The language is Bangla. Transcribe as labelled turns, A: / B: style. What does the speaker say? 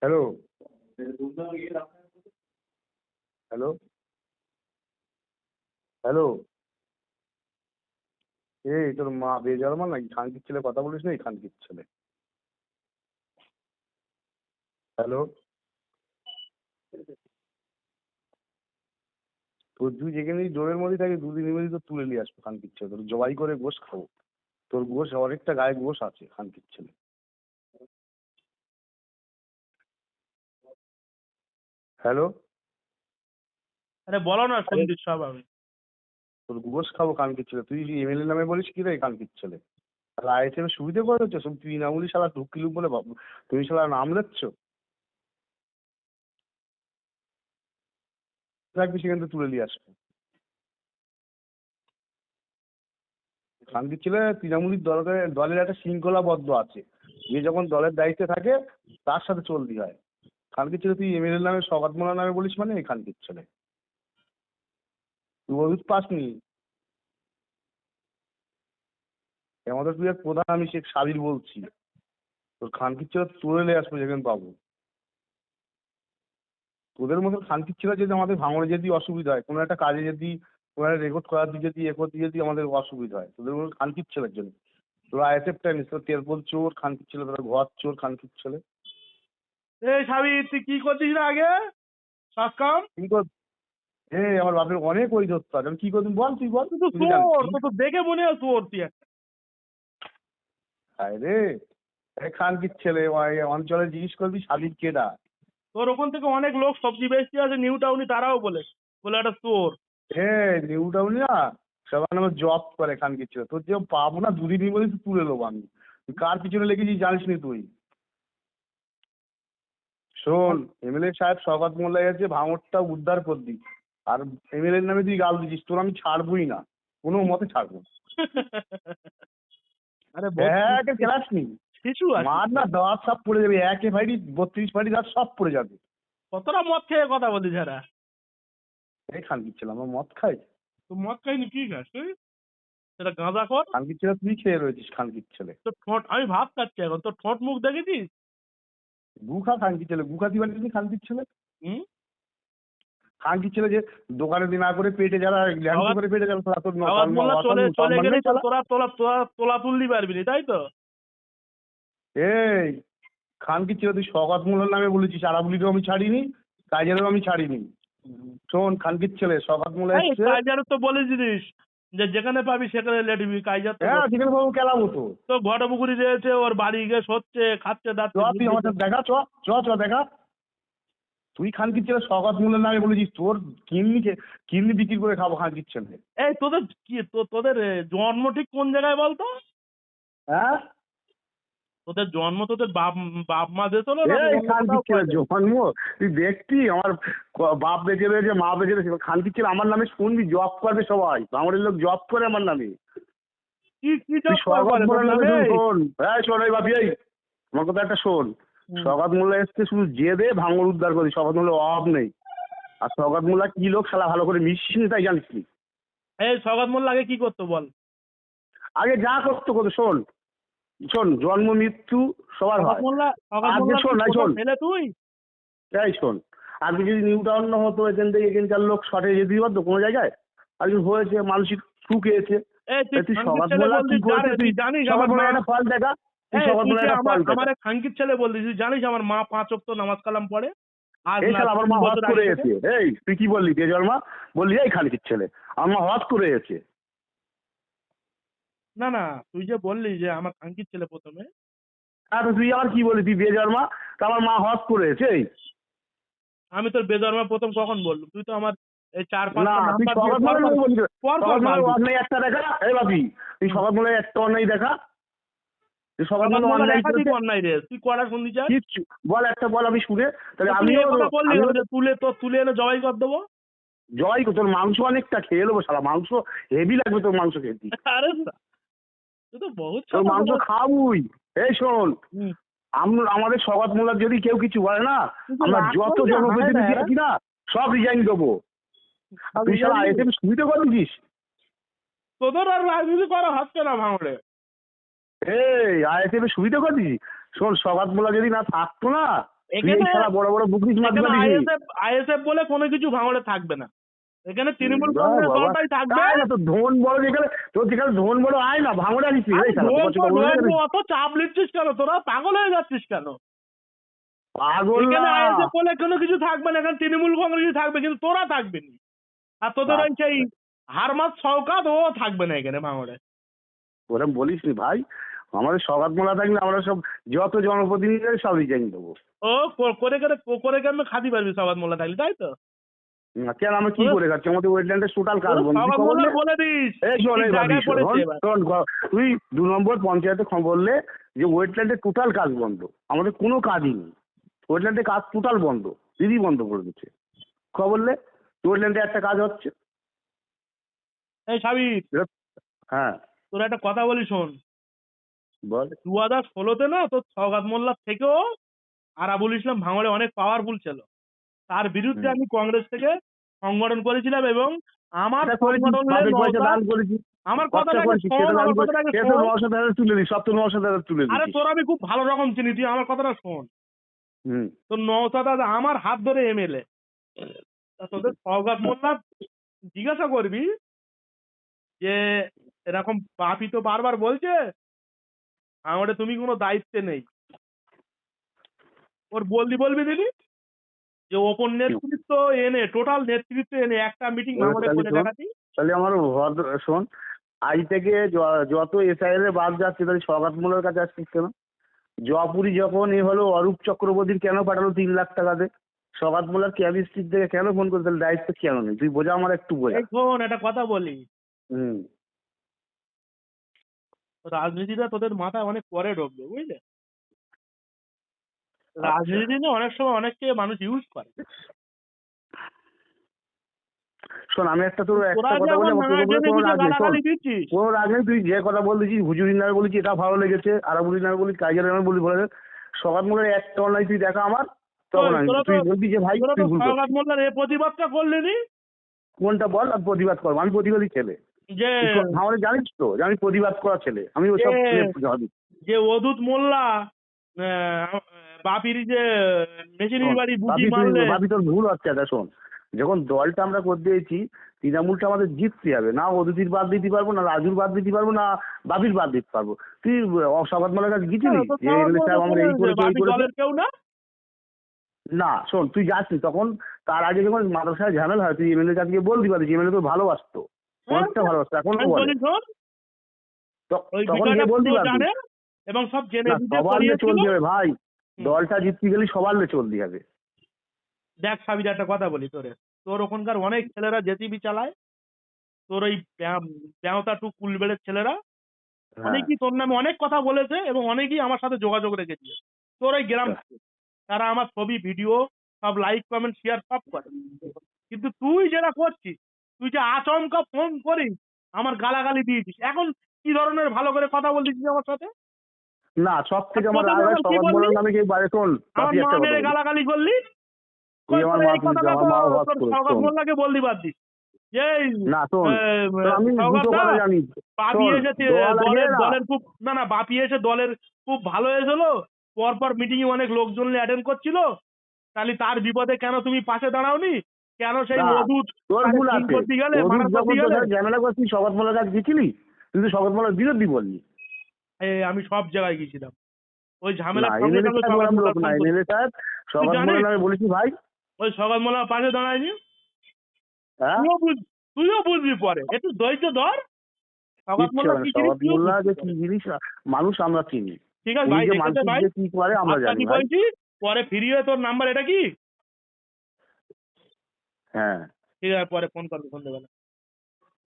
A: Hello, hello, hello. এই তোর মা বেজন্মা নাকি? খানকির ছেলে কথা বলিস না, এই খানকির ছেলে। হ্যালো, তোর তুই যেখানে জোরের মধ্যে থাকি দুদিনের মধ্যে তো তুলে নিয়ে আসবো খানকির ছেলে, তোর জবাই করে গোশ খাবো। তোর গোশ অনেকটা গায়ে গোশ আছে খানকির ছেলে। হ্যালো,
B: আরে বলো না,
A: আরে
B: শুনছি সব আমি।
A: তোর গোশ খাবো খানকির ছেলে। তুই এমএলএ নামে বলিস কি রে খানকির ছেলে? তাহলে আইএসএম সুবিধে করে হচ্ছে সব তৃণমূলী শালা ঢুকিলু বলে তুমি শালা নাম দিচ্ছ। রাখবি সেখান থেকে তুলে নিয়ে আসবো। খানকির ছেলে তৃণমূলী দলের একটা শৃঙ্খলাবদ্ধ আছে। যে যখন দলের দায়িত্বে থাকে তার সাথে চলতি হয়। খানকির ছেলে তুই এমএলএ নামে সগাত মোল্লা নামে বলিস মানে এই খানকির ছেলে। তুই ওষুধ পাসনি। আমাদের তুই এক প্রধান, আমি শেখ সাবির বলছি। তোর খানকির ছেলে তুলে নিয়ে আসবো যেখানে পাবো। তোদের মতো খানকির ছেলে যদি আমাদের ভাঙড়ে যদি অসুবিধা হয়, কোনো একটা কাজে যদি কোনো একটা রেকর্ড করাতে যদি করতে যদি আমাদের অসুবিধা হয়, তোদের মতো খানকির ছেলের জন্য। তোরা আইএসএফ টাইনিস, তোর তেরপল চোর খানকির ছেলে, তোরা ঘর চোর খানকির ছেলে।
B: এই সাবির, তুই কি করছিস না আগে সব কাম?
A: কি কর? আমার বাপের অনেক ওই ধরতে হবে, আমি কি করবি বল, তুই বল,
B: তুই তো
A: তুই
B: চোর,
A: জানিস।
B: তো তো দেখে মনে হয় চোর তুই একটা।
A: রে খানকির ছেলে ওই অঞ্চলে জিজ্ঞেস করবি সাবির কেডা।
B: তোর ওখান থেকে অনেক লোক সবজি বেচতে আছে নিউ টাউনি, তারাও বলে বলে একটা চোর।
A: নিউ টাউনে না সবার নামে জব করে খানকির ছেলে। তোর যে পাবো না দুদিনই বলে তুই তুলে নেবো আমি। তুই কার পিছনে লেগেছিস জানিস নি তুই। শোন, এমএলএ সাহেব শওকত মোল্লা এসে ভাঙড়টা উদ্ধার করবি। আর এমএলএ নামে তুই গাল দিছিস, তোর আমি ছাড়বই না, কোনো মতে ছাড়বো না।
B: আরে বহুত
A: একে খেলাস নি।
B: শিশু আছে।
A: মার না দাঁত সব পড়ে যাবে, একে ফাইডি 32 ফাইডি দাঁত সব পড়ে যাবে।
B: কতটা মদ খেয়ে কথা বলিস যারা?
A: এই খানকির ছেলে আমার মদ খাই।
B: তো মদ খাইনি কি খাস তুই? সেটা গাঁজা কর।
A: খানকির ছেলে তুই খেয়ে রয়েছিস খানকির ছেলে।
B: তোর ঠোঁট, আমি ভাত খাচ্ছি এখন, তোর ঠোঁট মুখ দেখেছিস?
A: গুখা খানকির ছেলে, গুখা দিবার তুমি খানকির ছেলে।
B: হুম।
A: খানকির ছেলে যে দোকানে দিন না করে পেটে যারা ল্যাংটো করে পেটে যারা তারা তোর
B: আওয়াজ মোল্লা চলে চলে
A: সম্মান নেই
B: গেলেই তো
A: তারা।
B: তোরা তোলা তোলা তোলা তুললি পারবি না, তাই তো?
A: এই খানকির ছেলে তুই শওকত মোল্লার নামে বলেছিস, আরাবুলিকেও আমি ছাড়িনি, কাইজারেও আমি ছাড়িনি। শোন খানকির ছেলে শওকত মোল্লা
B: এই
A: এসছে।
B: কাইজার তো বলেছিস যে যেখানে পাবি সেখানে লেটবি। কাইজার তো
A: হ্যাঁ সেখানে বাবু কেলাবো তো।
B: তো ঘটপুকুরি রয়েছে, ওর বাড়ি গিয়ে সচ্ছে খাচ্ছে
A: চ
B: দাচ্ছে
A: তুই আমার সাথে দেখা, চ চ চ দেখা। তুই খানকির ছেলে শওকত মোল্লার নামে বলেছিস, তোর কিডনি বিক্রি করে খাবো খানকির ছেলে।
B: এই তোদের কি তোদের জন্ম ঠিক কোন জায়গায় বলতো?
A: হ্যাঁ
B: তোদের জন্ম তোদের বাপ বাপ মা দিয়েছিল না
A: এই
B: অন্য
A: খানকির
B: কোথাও
A: ছেলে
B: পয়দা?
A: জন্ম, তুই দেখতি আমার বাপ বেঁচে রয়েছে মা বেঁচে রয়েছে, খানকির ছেলে আমার নামে শুনবি জব করবে সবাই, বাঙালির লোক জব করে আমার নামে।
B: কি কি
A: তুই
B: জব
A: শওকত
B: করে তোর
A: মোল্লার নামে
B: নামে?
A: শুধু শোন, হ্যাঁ শোন এই বাপি, এই আমার কথা একটা শোন। শওকত মোল্লা এসছে শুধু জেদে ভাঙড় উদ্ধার করি, শওকত মোল্লার অভাব নেই। আর শওকত মোল্লা কি লোক শালা ভালো করে মিশছিস না তাই জানিস নি।
B: এই সগাত মোল্লা আগে কি করতো বল?
A: আগে যা করতো করতো, শোন শোন, জন্ম মৃত্যু সবার
B: সগাত
A: হয়।
B: মোল্লা সগাত
A: আজকে
B: মোল্লা
A: শোন, এই শোন,
B: ছেলে তুই?
A: এই শোন, আজকে যদি নিউ টাউন না হতো এখান থেকে এখানকার লোক শর্টে যেতে পারতো কোনো জায়গায়? আজকে হয়েছে, মানসিক সুখ এসেছে।
B: এই তুই
A: তুই
B: খানকির
A: শওকত
B: ছেলে
A: মোল্লা কি
B: বলছিস
A: করেছে? তুই
B: তুই জানিস
A: শওকত
B: আমার মা?
A: মোল্লার একটা ফল দেখা, তুই
B: এই
A: শওকত
B: তুই
A: মোল্লার
B: যে
A: একটা
B: আমার
A: ফল দেখা।
B: আমার এক খানকির ছেলে বলছিস, তুই জানিস আমার মা 5 ওয়াক্ত নামাজ কালাম পড়ে? আজ
A: এই
B: না
A: শালা আমার
B: 3
A: মা হজ
B: বছর আগে
A: করে
B: থেকে।
A: এসে, এই তুই কি বললি বেজন্মা? বললি এই খানকির ছেলে আমার মা হজ করে এসে।
B: না না, তুই যে বললি যে আমার খানকির ছেলে প্রথমে।
A: আর তুই আবার কি বললি? তুই বেজন্মা, তা আমার মা হজ করে এসে। এই
B: আমি তোর বেদরমা প্রথম কখন বললুম? তুই তো আমার এই
A: না
B: 4-5টা
A: তুই
B: নাম্বার দিয়ে
A: শওকত
B: পর
A: মোল্লার
B: পর
A: নামে বলছিস।
B: পর পর
A: শওকত
B: গাল
A: মোল্লার
B: দিস।
A: অন্যায় একটা দেখা, এই বাপি তুই শওকত মোল্লার একটা অন্যায় দেখা। তুই শওকত
B: সগাত
A: মোল্লা
B: মোল্লার
A: অন্যায়
B: একাধিক
A: করেছে
B: অন্যায় রে, তুই কটা শুনতে চাস?
A: কিচ্ছু, বল একটা বল আমি শুনে, তাহলে
B: তুই
A: আমিও
B: এ কথা বললি
A: আমিও
B: কেন যে তুলে এনে জবাই করে দেবো?
A: জয় তোর মাংস অনেকটা খেয়ে নেবো শালা, মাংস হেভি লাগবে তোর মাংস খেতে।
B: আরে না, তুই তো বহুত
A: তোর
B: ছোট
A: মাংস
B: বড়।
A: খাবুই। এই শোন,
B: হুম।
A: আমাদের শওকত মোল্লার যদি কেউ কিছু বলে না,
B: তুই তো
A: আমরা
B: রাগ
A: যত
B: করবি না, হায়
A: জনপ্রতিনিধি
B: না এরা।
A: দিয়েছি না সব রিজাইন দেবো। আর তুই শালা আইএসএম সুবিধে করে দিছিস।
B: তোদের আর রাজনীতি করা হচ্ছে না ভাঙড়ে।
A: এই আইএসএম সুবিধে করে দিছিস। শোন শওকত মোল্লা যদি না থাকতো না, তুই এই
B: এখানে
A: শালা বড় বড় বুকরিস মারতে
B: এখানে
A: পারিস?
B: আইএসএফ বলে কোনো কিছু ভাঙড়ে থাকবে না। এখানে তৃণমূল কংগ্রেস
A: বাবা,
B: দলটাই থাকবে।
A: আয় না, তোর ধন বড় যেখানে, তোর যেখানে ধন বড় আয় না, ভাঙড়ে আসিস
B: আরে
A: এই শালা, তোর কাছে খবর নেই?
B: অত চাপ নিচ্ছিস কেন? তোরা পাগল হয়ে যাচ্ছিস কেন?
A: পাগল না,
B: এখানে আইএসএফ বলে কোনো কিছু থাকবে না, এখানে তৃণমূল কংগ্রেসই থাকবে, কিন্তু তোরা থাকবি না। আর তোদের ওই সেই হারমাত শওকাত ও থাকবে না এখানে ভাঙড়ে।
A: ওরা বলিস নি ভাই, আমাদের সগাত মোলা থাকলে আমরা সব যত জনপ্রতিনিধি আছে সব রিজাইন দেবো।
B: ও করে কেমন খাতি পারবি সবাদ মোল্লা থাকলে, তাই তো?
A: কেন আমরা কি করে খাচ্ছি? আমাদের ওয়েটল্যান্ডের টোটাল কাজ বন্ধ।
B: সবাদ মোল্লা বলে দিস
A: এই শোন,
B: ঠিক
A: এই ভাবি,
B: জায়গায় পড়েছে এবার।
A: তুই 2 নম্বর পঞ্চায়েতে খবর বললে যে ওয়েটল্যান্ডের টোটাল কাজ বন্ধ, আমাদের কোনো কাজই নেই, ওয়েটল্যান্ডের কাজ টোটাল বন্ধ, দিদি বন্ধ করে দিচ্ছে। খবর বললে ওয়েটল্যান্ডে একটা কাজ হচ্ছে।
B: এই সাবির,
A: হ্যাঁ
B: তোর একটা কথা বলি শোন।
A: বল।
B: 2016-তে না তোর সওগাত মোল্লার থেকেও আরাবুল ইসলাম ভাঙড়ে অনেক পাওয়ারফুল ছিল। তার বিরুদ্ধে আমি কংগ্রেস থেকে সংগঠন করেছিলাম এবং আমার সংগঠনের আমার কথাটাকে শোন, আমার কথাটাকে শোন।
A: তুলে দিই, সব তো 9,000 তুলে
B: আরে
A: দিই।
B: তোর আমি খুব ভালো রকম চিনি, তুই আমার কথাটা শোন। তোর নওশাদ আমার হাত ধরে এমএলএ, তোদের সওগাত মোল্লা জিজ্ঞাসা করবি যে এরকম বাপি তো বারবার বলছে ভাঙড়ে তুমি কোনো দায়িত্বে নেই। ওর বলবি দিদি যে ওপর নেতৃত্ব এনে, টোটাল নেতৃত্ব এনে একটা মিটিং ভাঙড়ে করে দেখাচ্ছি।
A: তাহলে আমার শোন, আজ থেকে যত এসআইএল এর বাদ যাচ্ছে তাহলে সগাত মোল্লার কাছে আসছিস কেন? জয়পুরি যখন এ হলো অরূপ চক্রবর্তীর কেন পাঠালো 3 লাখ টাকাতে? সগাত মোল্লার কেমিস্ট্রির থেকে কেন ফোন করে? তাহলে দায়িত্ব কেন নেই? তুই বোঝা, আমার একটু বোঝা।
B: এই শোন একটা কথা বলি,
A: হুম।
B: রাজনীতিটা তোদের মাথায় অনেক পরে ঢুকবে, বুঝলে? রাজনীতি না অনেক সময় অনেককে মানুষ ইউজ করে।
A: শোন, আমি একটা তোর একটা
B: তোরা যে
A: কথা বলি,
B: এখন
A: আমার তোর উপরে কোনো রাগ নেই।
B: গালাগালি দিচ্ছিস,
A: কোনো রাগ নেই, তুই যে কথা বলছিস, হুজুরির নামে বলেছি, এটা ভালো লেগেছে, আরাবুলির নামে বলি, কাইজারের নামে বলি, বলে সগাত মোল্লার একটা অন্যায় তুই দেখা আমার, তখন আমি তুই বলবি যে ভাই তুই ভুল করছিস।
B: সওগাত মোল্লার এই প্রতিবাদটা করলি নি?
A: কোনটা বল, আর প্রতিবাদ করবো? আমি প্রতিবাদী ছেলে,
B: যে
A: আমাদের জানিস তো যে আমি প্রতিবাদ করা ছেলে, আমি ওসব ভাবি।
B: যে অদূত মোল্লা বাপির যে মেশিনের বাড়ি বুঝি মারলে।
A: ভাবি তোর ভুল হচ্ছে। এটা শোন, যখন দলটা আমরা করে দিয়েছি, তৃণমূলটা আমাদের জিততে হবে, না অদিতির বাদ দিতে পারবো, না রাজুর বাদ দিতে পারবো, না বাবির বাদ দিতে পারবো। তুই সগাত মোল্লার কাছে গিয়েছিলি যে এমএলএ সাহেব আমরা এই করেছি, এই করেছি?
B: কেউ না
A: না শোন, তুই যাসনি তখন, তার আগে যখন মাদ্রাসায় ঝামেলা হয় তুই এমএলএ কাছে গিয়ে বলতে পারিস, এমএলএ তো ভালোবাসতো, অনেকটা ভালোবাসতো, এখন বলে তখন গিয়ে বলতে পারবি।
B: এবং সব জেনে বুঝে
A: সবার চলতে হবে ভাই,
B: হুম।
A: দলটা জিততে গেলে সবার চলতে হবে।
B: দেখ সাবির একটা কথা বলি তোর ওখানকার অনেক ছেলেরা জেসিবি চালায়, তোর ওই ব্যাওতা টু কুলবেড়ের ছেলেরা অনেকেই তোর নামে অনেক কথা বলেছে এবং অনেকেই আমার সাথে যোগাযোগ রেখেছে তোর ওই গ্রাম থেকে। তারা আমার ছবি ভিডিও সব লাইক কমেন্ট শেয়ার সব করে, কিন্তু তুই যেটা করছিস, তুই যে আচমকা ফোন করিস আমার গালাগালি দিয়েছিস, এখন কি ধরনের ভালো করে কথা বলছিস আমার সাথে?
A: না, সব থেকে আমার রাগ হয় সগাত মোল্লার নামে কেউ বাইরে। শোন,
B: আমার মা মেরে গালাগালি করলি,
A: তুই আমার মা, তুই আমার মা হওয়ার করে
B: সওগাত মোল্লাকে বলতে পারতিস যে
A: না। শোন, আমি দুটো কথা জানি,
B: বাপি এসে দলের খুব না বাপি এসে দলের খুব ভালো হয়েছিল, পরপর মিটিং এ অনেক লোকজন অ্যাটেন্ড করছিল, তাহলে তার বিপদে কেন তুমি পাশে দাঁড়াওনি? কেন সেই অদূত করতে গেলে
A: ঝামেলা করছিস সগাত মোল্লার কাছে গেছিলি? তুই তো সগাত মোল্লার বিরোধী বললি।
B: আমি সব জায়গায় গেছিলাম ওই ঝামেলা
A: বলেছি ভাই,
B: ওই সগাত মোল্লার পাশে দাঁড়ায়নি। তুইও বুঝবি পরে, একটু ধৈর্য ধর। সগাত মোল্লা
A: যে কি জিনিস মানুষ আমরা চিনি,
B: ঠিক আছে ভাই,
A: কি করে আমরা জানি ভাই।
B: পরে ফিরিয়ে তোর নাম্বার এটা কি?
A: হ্যাঁ
B: ঠিক আছে, পরে ফোন করবি সন্ধ্যেবেলা।